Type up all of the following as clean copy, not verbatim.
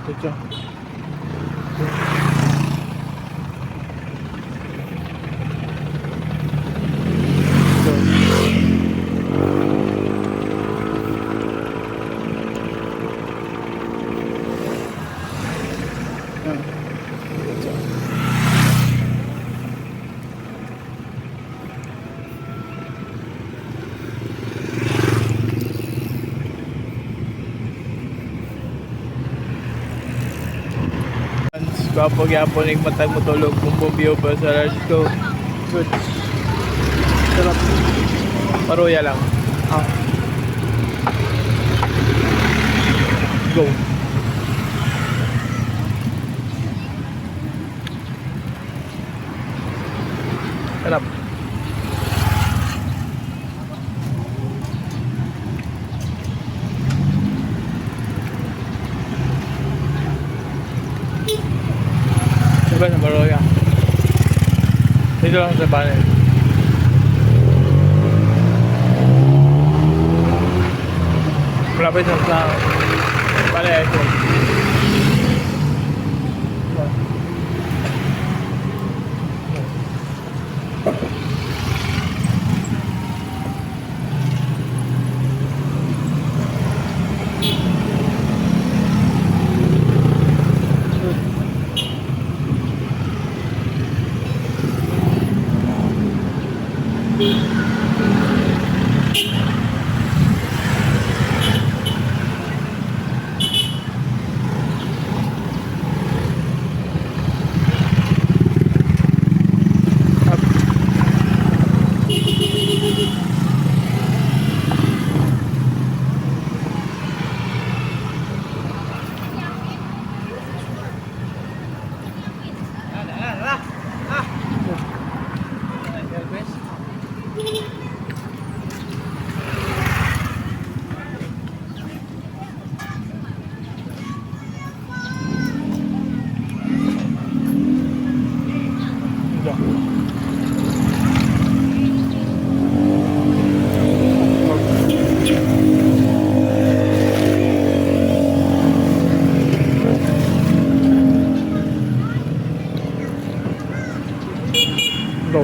Ito. Kapag yapon yung matag mo tulog kung bumbiyo pa sa large ko. Good. Sarap. Paruya lang. Go. Sarap. Diba sa Baroya? Dito lang sa panel. Malapit lang sa panel ito. Go.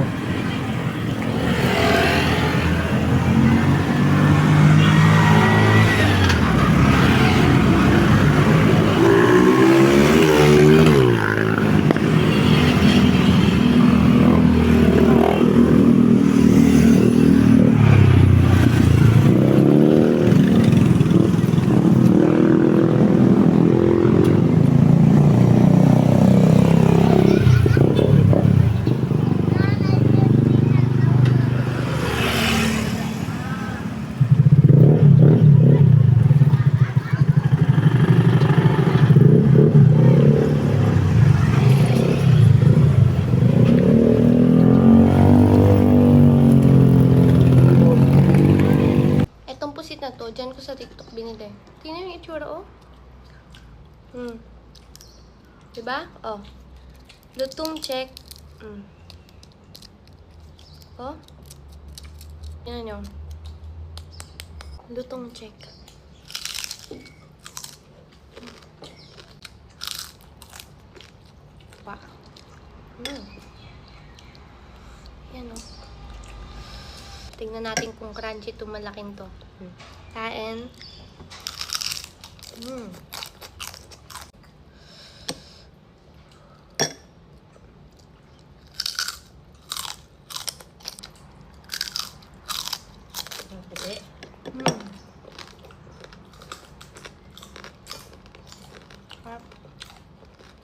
Na to, dyan ko sa TikTok binili. Tingnan yung itsura, oh. Diba? Oh. Lutong check. Oh. Yan yun. Lutong check. Wow. Yan, oh. Tingnan natin kung crunchy itong malaking to. Kain.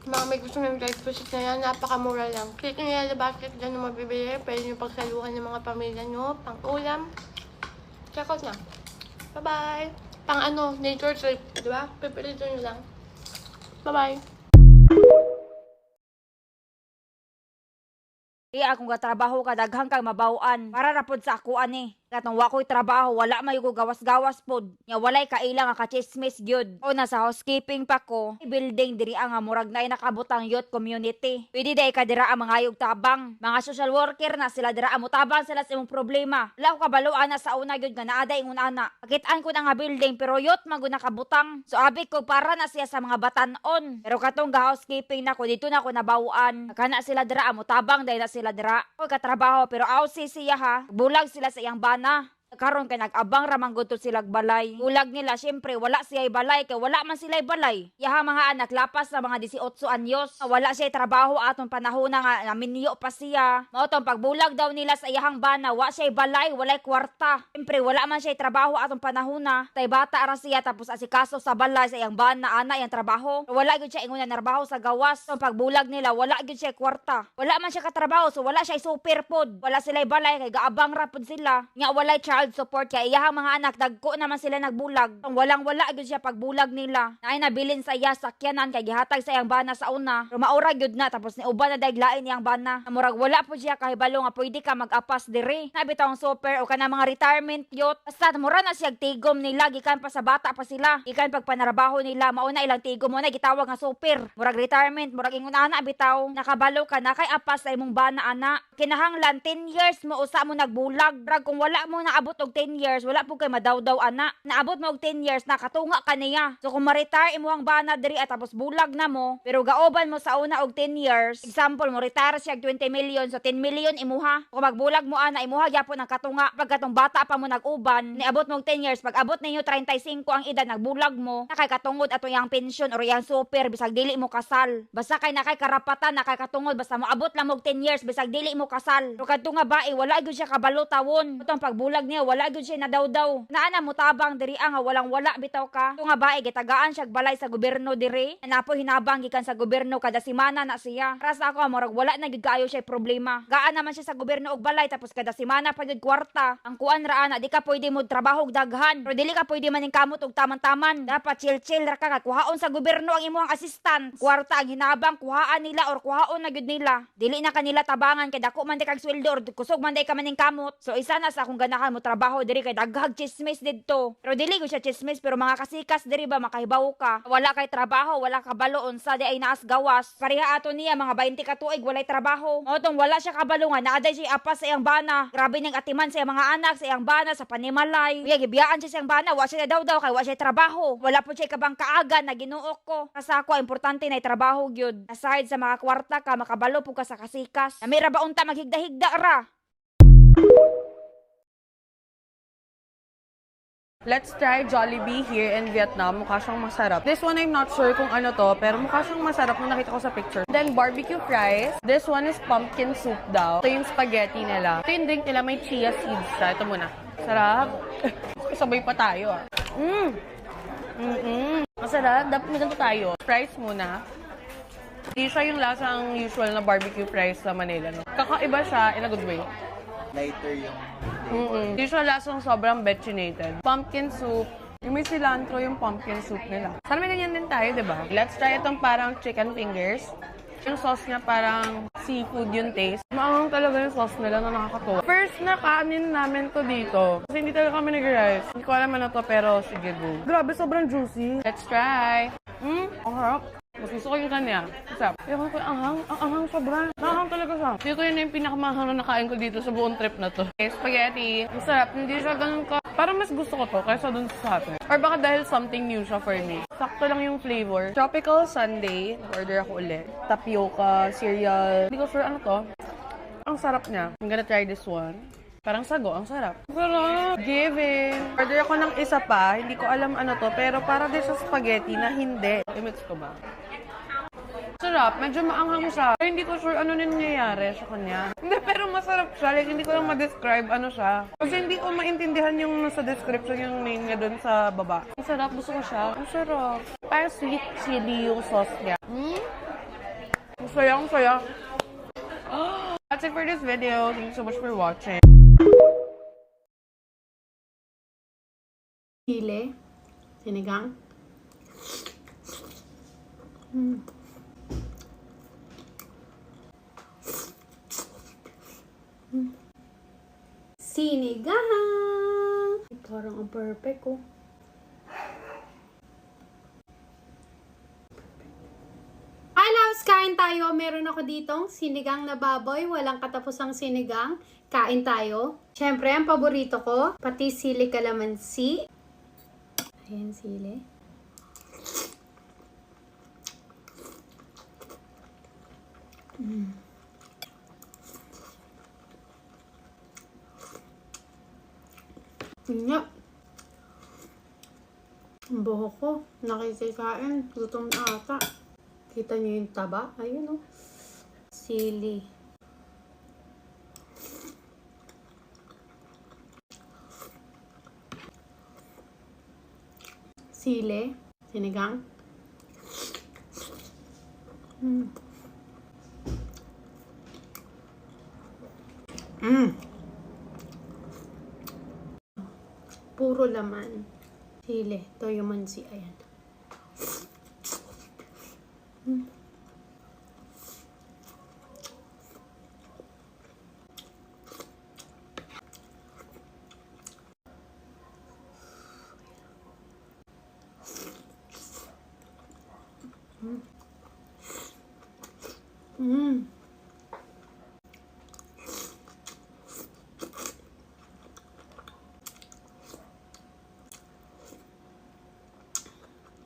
Mga may gusto ng guys, pusit na yan, napakamura lang. Click nyo yan sa basket dyan na mabibili. Pwede nyo pagsaluhan ng mga pamilya nyo, pang ulam. Check out na. Bye-bye! Pang ano, nature trip, di ba? Pipilito nyo lang. Bye-bye! Iya akong gatrabaho ka daghang kang mabawaan para rapod sa ako ani. Katong wako'y trabaho, wala may ko gawas-gawas pod. Nya walay kailang nga ka-chismis gyud. O nasa housekeeping pa ko, building diri ang murag na nakabutang youth community. Pwede day ka dira ang mga tabang. Mga social worker na sila dira mo tabang sila sa imong problema. Wala ko kabalo ana sa una gyud nga naada ingon ana. Pakitaan ko na nga building pero youth magud nakabutang. So abi ko para na siya sa mga batan-on. Pero katong housekeeping nako dito na ko nabawaan. Kana sila dira mo tabang day na sila dira. Ko katrabaho pero awsi siya ha. Bulag sila sa iyang bana. Karon kay nag-abang ramang gutod silang balay. Ulag nila syempre wala siya'y balay kay wala man sila'y balay. Yaha mga anak lapas sa mga 18 anyos. Wala siya'y trabaho atong panahon nga naminyo pa siya. Mao tong pagbulag daw nila sa iyahang bana, wa siya'y balay, walay kwarta. Syempre wala man siya'y trabaho atong panahon na. Tay bata ra siya tapos asikaso sa balay sa iyang bana ana iyang trabaho. Wala gyud siya ingon na trabaho sa gawas. Tong pagbulag nila wala gyud siya kwarta. Wala man siya katrabaho so wala siya'y super pod. Wala sila'y balay kay gaabang ra pod sila. Nya walay child support kay iyahang mga anak dagko naman sila nagbulag. Walang wala gyud siya pagbulag nila. Naay nabilin sa iya sakyanan kay gihatag sa iyang bana sa una. Pero maura gyud na tapos ni uban na daglain iyang bana. Murag wala po siya kahibalo nga pwede ka mag-apas diri. Nabi tawong super o kana mga retirement youth. Basta mura na siya tigom nila gikan pa sa bata pa sila. Gikan pagpanarabaho nila mauna ilang tigom mo na gitawag nga super. Murag retirement, murag ingon ana bitaw nakabalo ka na kay apas sa imong bana ana. Kinahanglan 10 years mo usa mo nagbulag. Murag kung wala mo naabot og 10 years, wala po kay madawdaw ana. Naabot mo og 10 years, nakatunga ka niya. So kung ma-retire imuhang bana diri at tapos bulag na mo, pero gaoban mo sa una og 10 years, example mo retire siya og 20 million, so 10 million imuha. Kung magbulag mo ana, imuha gyapon ang katunga. Pagkatong bata pa mo nag-uban, niabot mo og 10 years, pag abot ninyo 35 ang edad nagbulag mo, nakay katungod ato yang pension or yang super bisag dili mo kasal. Basta kay nakay karapatan, nakay katungod basta mo abot lang mo og 10 years bisag dili mo kasal. Pero kadto nga bae, wala gyud siya kabalo tawon. Itong pagbulag niya, wala gyud siya nadawdaw. Naana mo tabang diri nga walang wala bitaw ka. Ito nga bae gitagaan siya balay sa gobyerno diri. Napo hinabang gikan sa gobyerno kada semana na siya. Para sa ako murag wala na gyud kaayo siya problema. Gaan naman siya sa gobyerno og balay tapos kada semana pa gyud kwarta. Ang kuan ra ana di ka pwede mo trabaho og daghan. Pero dili ka pwede maning kamot og taman-taman. Dapat chill-chill ra ka kuhaon sa gobyerno ang imong assistant. Kwarta ang hinabang kuhaan nila or kuhaon na gyud nila. Dili na kanila tabangan kay dako man di kag sweldo or kusog man di ka maning kamot. So isa na sa akong ganahan mo trabaho diri kay daghag chismis didto. Pero dili ko siya chismis pero mga kasikas diri ba makahibaw ka. Wala kay trabaho, wala kabalo unsa di ay naas gawas. Pareha ato niya mga 20 ka tuig walay trabaho. Mao tong wala siya kabalo nga naaday siya apas sa iyang bana. Grabe ning atiman sa iyang mga anak sa iyang bana sa panimalay. Uya gibiyaan siya sa iyang bana, wa siya daw kay wa siya trabaho. Wala po siya kabang kaaga na ginuok ko. Sa ako importante na trabaho gyud. Aside sa mga kwarta ka makabalo po ka sa kasikas. Namira ba unta maghigda-higda ra? Let's try Jollibee here in Vietnam. Mukha siyang masarap. This one, I'm not sure kung ano to, pero mukha siyang masarap nung nakita ko sa picture. Then, barbecue fries. This one is pumpkin soup daw. Ito yung spaghetti nila. Ito yung drink nila, may chia seeds siya. Ito muna. Sarap. Sabay pa tayo ah. Masarap. Dapat may ganito tayo. Fries muna. Hindi siya yung lasang usual na barbecue fries sa Manila. No? Kakaiba siya in a good way. Lighter yung Hindi siya lasang sobrang betchinated. Pumpkin soup. Yung may cilantro yung pumpkin soup nila. Sana may ganyan din tayo, di ba? Let's try itong parang chicken fingers. Yung sauce niya parang seafood yung taste. Maangang talaga yung sauce nila na nakakatuwa. First na kanin namin to dito. Kasi hindi talaga kami nag-rice. Hindi ko alam ano to pero sige go. Grabe, sobrang juicy. Let's try. Ang harap. Mas gusto ko yung kanya. Masarap. Yung ko ang anghang sobra. Nakahang talaga siya. Dito yun yung pinakamanghang na nakain ko dito sa buong trip na to. Okay, spaghetti. Masarap. Hindi siya ganun ka. Parang mas gusto ko to kaysa dun sa atin. Or baka dahil something new siya for me. Sakto lang yung flavor. Tropical sundae. Order ako ulit. Tapioca, cereal. Hindi ko sure ano to. Ang sarap niya. I'm gonna try this one. Parang sago, ang sarap. Sarap! Giving! Order ako ng isa pa. Hindi ko alam ano to. Pero para din sa spaghetti na hindi. I-mix ko ba? Sarap. Medyo maanghang siya. Pero hindi ko sure ano nangyayari sa kanya. Hindi, pero masarap siya. Like, hindi ko lang ma-describe ano siya. Kasi hindi ko maintindihan yung nasa description yung name niya dun sa baba. Ang sarap. Gusto ko siya. Ang sarap. Parang sweet chili yung sauce niya. Ang saya, ang saya. That's it for this video. Thank you so much for watching. Chile, sinigang. Sinigang! Ang perfect oh. Hi loves, kain tayo. Meron ako ditong sinigang na baboy. Walang katapusang sinigang. Kain tayo. Siyempre, ang paborito ko, pati sili kalamansi. Ayan, sili. Nga. Ang buhok ko, nakikikain. Gutom na ata. Kita niyo yung taba? Ayun oh. Sili. Sili. Sinigang. Puro laman. Sili. Toyo mansi. Ayan.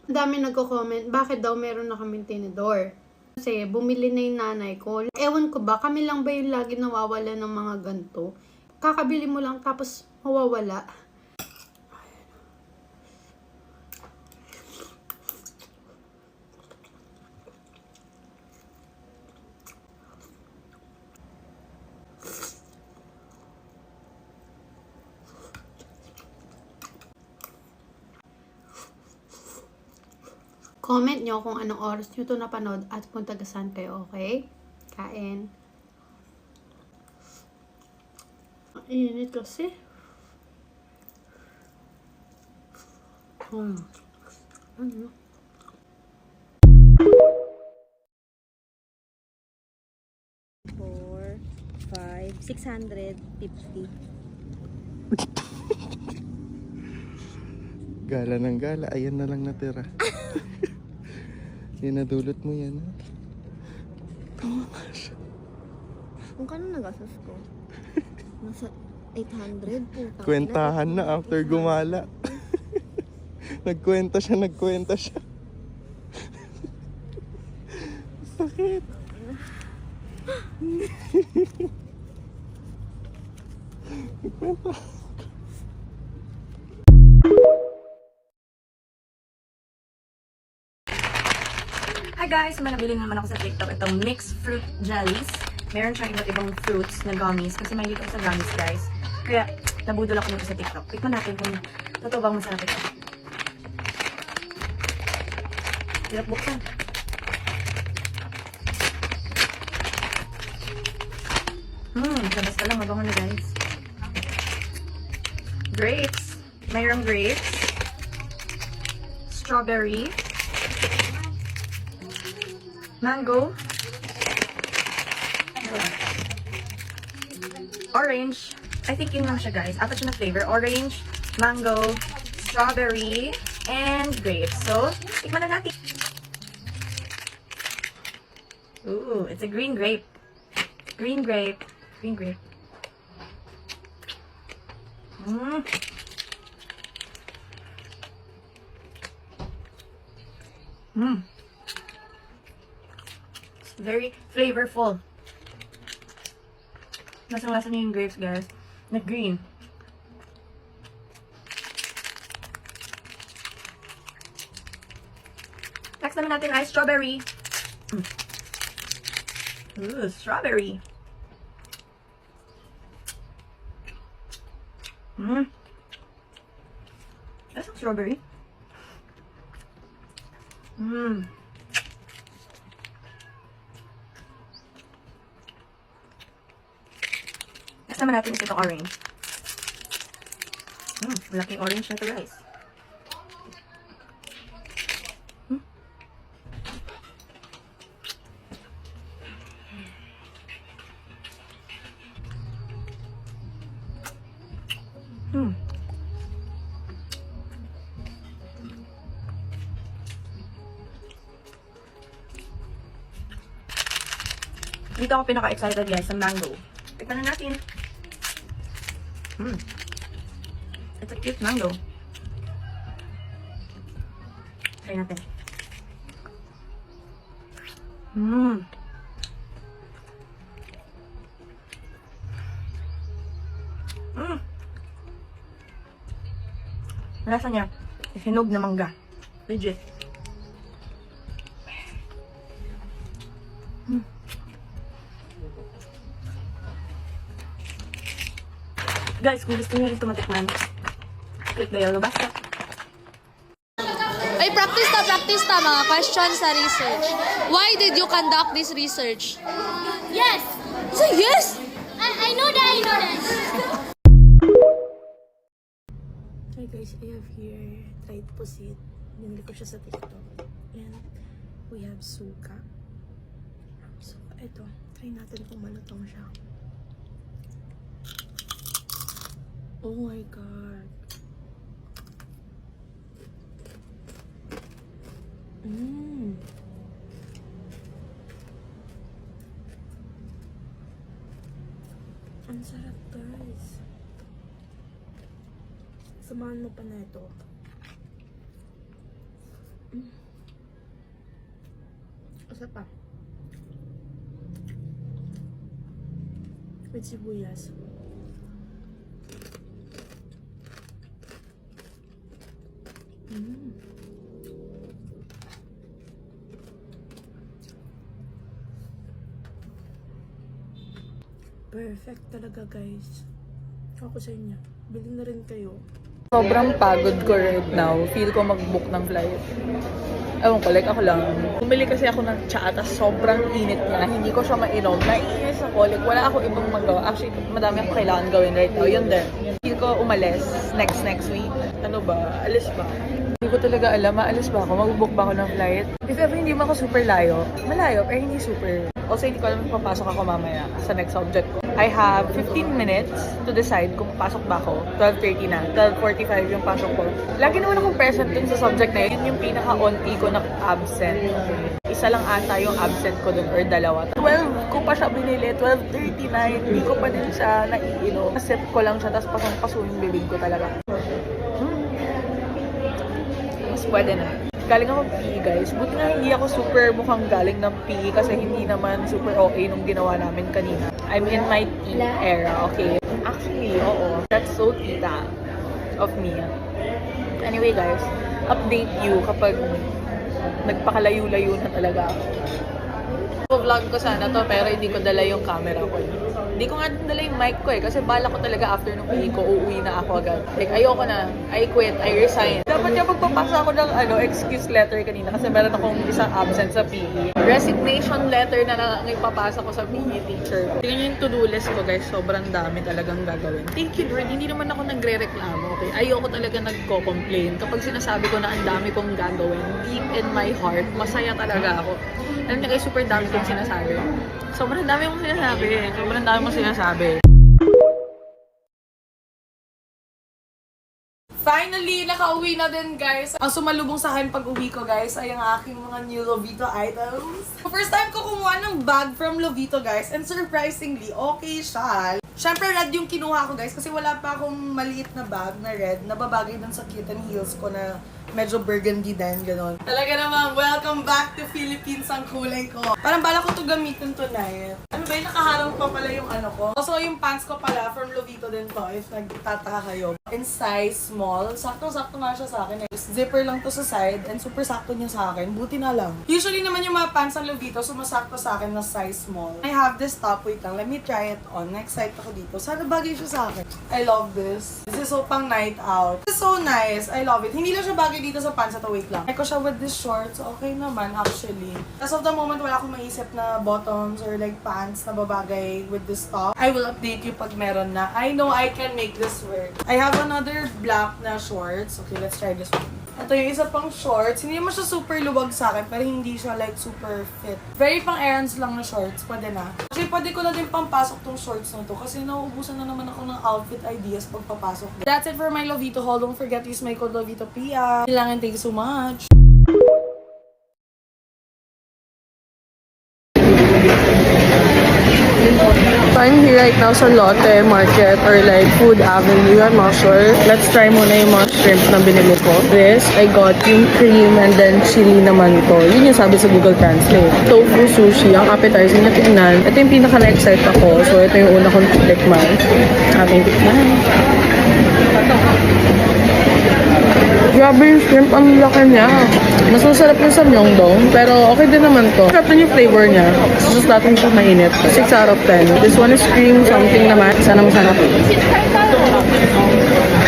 Ang dami nagko-comment, bakit daw meron na kaming tinidor? Kasi bumili na yung nanay ko. Ewan ko ba, kami lang ba yung lagi nawawala ng mga ganito? Kakabili mo lang tapos mawawala. Comment nyo kung anong oras nyo ito napanood at kung taga-saan kayo, okay? Kain. Ang init kasi. Ano? 4, 5, 650. Gala ng gala, ayan na lang natira. Yan, nadulot mo yan, ha? Tawa nga siya. Kung kano nagastos ko? Nasa 800 po. Kwentahan na after gumala. Nagkwenta siya. Sakit. Nagkwenta. Hi guys! May nabili naman ako sa TikTok itong mixed fruit jellies. Meron siyang iba't ibang fruits na gummies kasi may dito sa gummies guys. Kaya nabudol ako nito sa TikTok. Tikman natin kung totoo bang masarap ito. Hirap buksan. Labas pa lang. Mabango na guys. Grapes. Mayroong grapes. Strawberry. Mango, orange, I think yun lang siya guys, apat siya na flavor, orange, mango, strawberry, and grapes. So, tikman na natin. Ooh, it's a green grape. Green grape. Green grape. Very flavorful. Lasang-lasa niya yung grapes, guys. Na green. Next naman natin ay strawberry. Ooh, strawberry. That's some strawberry. Next naman natin itong orange. Malaking orange na ito guys. Dito ako pinaka-excited guys sa mango. Tikman na natin. It's a cute mango. Try natin. Lasa niya, hinog na mangga. Legit. Guys, kung gusto niyo ito matikman, click the yellow basket. Ay, practice ta mga questions sa research. Why did you conduct this research? Yes! Say yes! I know that, I know that. Hi guys, I have here dried pusit. Binili ko siya sa TikTok. And we have suka. So, ito. Try natin kung malutong siya. Oh my god. Ang sarap guys. Samahan mo pa na ito. Isa pa. With sibuyas. Perfect talaga guys. Ako sa inyo. Bili na rin kayo. Sobrang pagod ko right now. Feel ko mag-book ng flight. Ewan ko, like ako lang. Bumili kasi ako ng tsa, tas sobrang init niya. Hindi ko siya mainom. Naiinis ako. Like, wala ako ibang magawa. Actually, madami ako kailangan gawin right now. Yun din. Feel ko umalis next week. Ano ba? Alis ba? Hindi ko talaga alam. Maalis ba ako? Mag-book ba ako ng flight? If ever hindi mo ako super layo, malayo, pero hindi super. Also, hindi ko alam kung papasok ako mamaya sa next subject ko. I have 15 minutes to decide kung papasok ba ako. 12:30 na. 12:45 yung pasok ko. Lagi naman akong present dun sa subject na yun. Yun yung pinaka-onti ko na absent. Isa lang ata yung absent ko dun or dalawa. 12 ko pa siya binili. 12:39. Hindi ko pa din siya naiinom. Sip ko lang siya tapos pasong-paso yung bibig ko talaga. Mas pwede na. Galing ako PE guys. Buti nga hindi ako super mukhang galing ng PE kasi hindi naman super okay nung ginawa namin kanina. I'm in my teen era, okay? Actually, oo. That's so tita of me. Anyway guys, update you kapag nagpakalayo-layo na talaga ako. Vlog ko sana to pero hindi ko dala yung camera ko. Hindi ko nga dala yung mic ko kasi bala ko talaga after nung PE ko, uuwi na ako agad. Like, ayoko na. I quit. I resign. Dapat yung pagpapasa ako ng excuse letter kanina kasi meron akong isang absent sa PE. Resignation letter na lang ipapasa ko sa PE teacher. Tingnan nyo yung to-do list ko guys. Sobrang dami talagang gagawin. Thank you Lord. Hindi naman ako nagre-reklamo. Okay? Ayoko talaga nagko-complain. Kapag sinasabi ko na ang dami kong gagawin, deep in my heart, masaya talaga ako. Alam niyo guys, super dami kong sinasabi. Sobrang dami mong sinasabi. Sobrang dami mong sinasabi. Finally, nakauwi na din guys. Ang sumalubong sa akin pag uwi ko guys ay ang aking mga new Lovito items. First time ko kumuha ng bag from Lovito guys and surprisingly, okay siya. Siyempre red yung kinuha ko guys kasi wala pa akong maliit na bag na red na babagay dun sa kitten heels ko na medyo burgundy din, gano'n. Talaga namang welcome back to Philippines ang kulay ko. Parang bala ko to gamitin tonight. Ano ba yun? Nakaharang pa pala yung ano ko. Also, yung pants ko pala from Lovito din to if nagtataka kayo. In size small. Sakto-sakto nga siya sa akin. Zipper lang to sa side and super sakto niya sa akin. Buti na lang. Usually naman yung mga pants ng Lovito sumasakto sa akin na size small. I have this top. Wait lang. Let me try it on. Na-excite ako dito. Sana bagay siya sa akin. I love this. This is so pang night out. This is so nice. I love it. Hindi lang siya bagay dito sa pants. Ito, wait lang. Like ko siya with this shorts. Okay naman, actually. As of the moment, wala akong maisip na bottoms or like pants na babagay with this top. I will update you pag meron na. I know I can make this work. I have another black na shorts. Okay, let's try this one. Ito yung isa pang shorts. Hindi naman siya super luwag sa akin, pero hindi siya like super fit. Very pang errands lang na shorts. Pwede na. Actually, pwede ko na din pampasok tong shorts na to kasi nauubusan na naman ako ng outfit ideas pag papasok. That's it for my Lovito haul. Don't forget to use my code LovitoPia. Kailangan, thank you so much. I'm here right now sa Lotte Market or like Food Avenue. I'm not sure. Let's try muna yung mga shrimp na binili ko. This, I got yung cream and then chili naman ito. Yun yung sabi sa Google Translate. Tofu sushi, ang appetizing na tingnan. Ito yung pinaka na-excite ako. So, ito yung una kong tikman. Ating tikman. Grabe yung shrimp, ang laki niya. Mas masarap yung sa Myeongdong, pero okay din naman to. Sarap din yung flavor niya. Just natin siya mainit. 6 out of 10. This one is cream something naman. Sana masarap.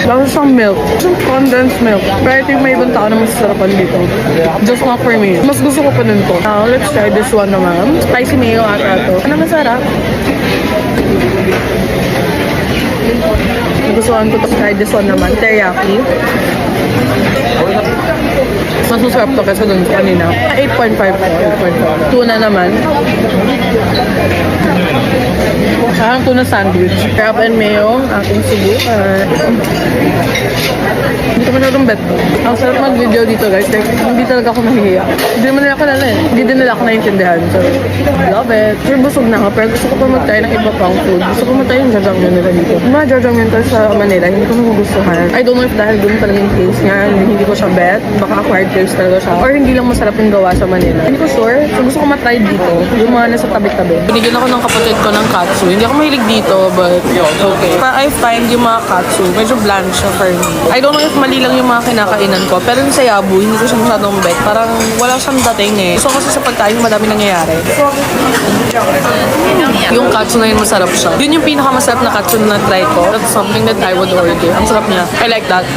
Lalo siyang milk. Siyang condensed milk. Pero ito yung may ibang tao na masasarapan dito. Just not for me. Mas gusto ko pa din to. Now, let's try this one naman. Spicy mayo ata to. Ano masarap? Nagustuhan ko to. Try this one naman. Teriyaki. Mas masarap to kasi dun kanina. 8.5 po. 8.5. Tuna naman. Parang tuna sandwich. Crab and mayo. Ating subukan. Hindi ko masyadong bet to. Ang sarap mag-video dito guys. Like, hindi talaga ako nahihiya. Hindi naman nila ako Hindi din nila ako naiintindihan. So, love it. Pero busog na ako. Pero gusto ko pa mag-try ng iba pang food. Gusto ko mag-try yung jajangmyeon nila dito. Yung mga jajangmyeon to sa Manila, hindi ko magugustuhan. I don't know if dahil dun talaga yung taste niya. Hindi ko siya bet. Baka acquired taste talaga siya. Or hindi lang masarap yung gawa sa Manila. Hindi ko sure. So, gusto ko matry dito. Yung mga nasa tabi-tabi. Binigyan ako ng kapatid ko ng katsu. Hindi ako mahilig dito, but okay. I find yung mga katsu, medyo bland siya for me. I don't know if mali lang yung mga kinakainan ko. Pero yung sa Yabu, hindi ko siya masyadong bet. Parang wala siyang dating eh. So kasi sa pagkain, madami nangyayari. Yung katsu na yun, masarap siya. Yun yung pinakamasarap na katsu na try ko. That's something that I would order. Ang sarap niya. I like that.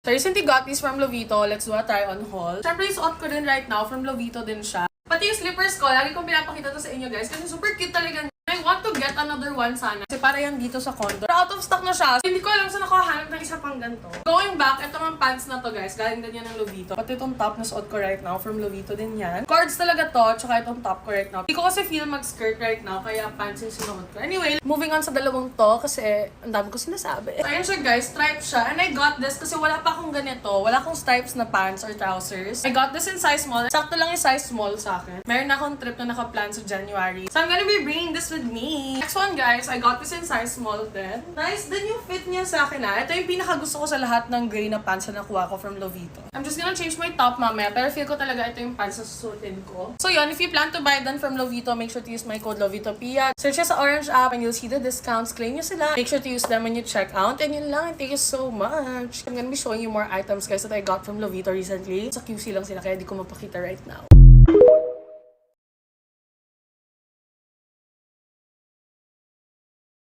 So, I recently got these from Lovito. Let's do a try on haul. Siyempre, yung suot ko din right now. From Lovito din siya. Pati yung slippers ko, lagi kong pinapakita to sa inyo guys. Kasi super cute talaga. I want to get another one sana. Kasi para yan dito sa condo. Pero out of stock na siya. So, hindi ko alam saan ako hahanap ng isa pang ganito. Going back, ito mga pants na to guys. Galing din yan ng Lovito. Pati itong top na suot ko right now. From Lovito din yan. Cords talaga to. Tsaka itong top ko right now. Hindi ko kasi feel mag-skirt right now. Kaya pants yung sinuot ko. Anyway, moving on sa dalawang to. Kasi ang dami ko sinasabi. So, ayun siya guys. Stripes siya. And I got this kasi wala pa akong ganito. Wala akong stripes na pants or trousers. I got this in size small. Sakto lang yung size small sa akin. Meron akong trip na naka-plan sa January. So I'm gonna be bringing this with me. Next one guys, I got this in size small din. Nice din yung fit niya sa akin ha. Ito yung pinaka-gusto ko sa lahat ng gray na pants na nakuha ko from Lovito. I'm just gonna change my top mamaya, pero feel ko talaga ito yung pants na susuotin ko. So yun, if you plan to buy them from Lovito, make sure to use my code LOVITOPIA. Search sa Orange app and you'll see the discounts. Claim nyo sila. Make sure to use them when you check out. And yun lang, thank you so much. I'm gonna be showing you more items guys that I got from Lovito recently. Sa QC lang sila, kaya di ko mapakita right now.